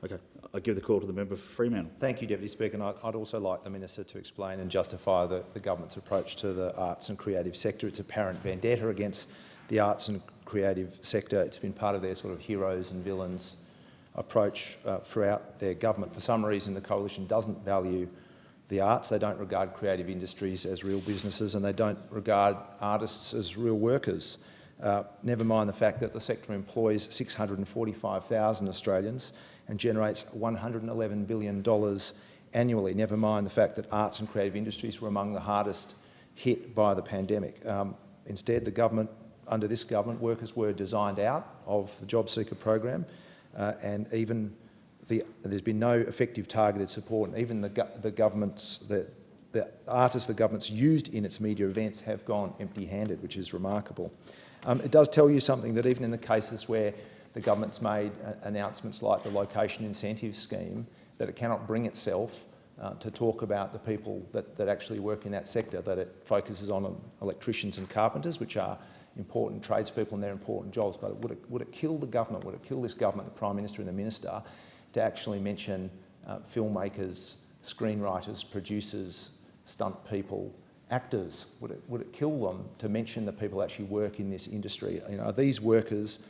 Okay, I give the call to the member for Fremantle. Thank you, Deputy Speaker. And I'd also like the Minister to explain and justify the government's approach to the arts and creative sector. It's apparent vendetta against the arts and creative sector. It's been part of their sort of heroes and villains approach throughout their government. For some reason, the Coalition doesn't value the arts. They don't regard creative industries as real businesses, and they don't regard artists as real workers. Never mind the fact that the sector employs 645,000 Australians and generates $111 billion annually. Never mind the fact that arts and creative industries were among the hardest hit by the pandemic. Instead, the government, under this government, workers were designed out of the job seeker program, and even there's been no effective targeted support. And even the artists the government's used in its media events have gone empty-handed, which is remarkable. It does tell you something that even in the cases where the government's made announcements like the location incentive scheme, that it cannot bring itself to talk about the people that actually work in that sector, that it focuses on electricians and carpenters, which are important tradespeople and they're important jobs. But would it kill the government, would it kill this government, the Prime Minister and the Minister, to actually mention filmmakers, screenwriters, producers, stunt people, actors? Would it kill them to mention the people who actually work in this industry? You know, are these workers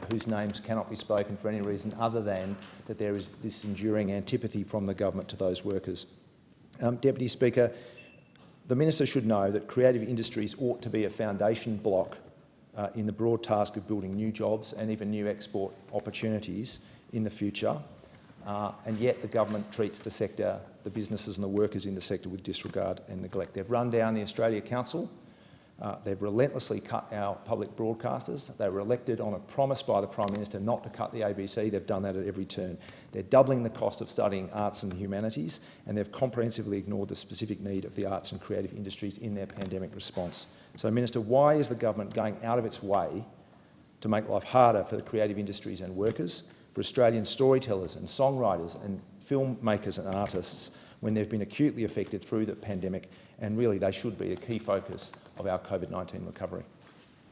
whose names cannot be spoken for any reason other than that there is this enduring antipathy from the government to those workers? Deputy Speaker, the Minister should know that creative industries ought to be a foundation block in the broad task of building new jobs and even new export opportunities in the future. And yet the government treats the sector, the businesses and the workers in the sector with disregard and neglect. They've run down the Australia Council. They've relentlessly cut our public broadcasters. They were elected on a promise by the Prime Minister not to cut the ABC. They've done that at every turn. They're doubling the cost of studying arts and humanities, and they've comprehensively ignored the specific need of the arts and creative industries in their pandemic response. So, Minister, why is the government going out of its way to make life harder for the creative industries and workers, for Australian storytellers and songwriters and filmmakers and artists, when they've been acutely affected through the pandemic, and really they should be a key focus of our COVID-19 recovery?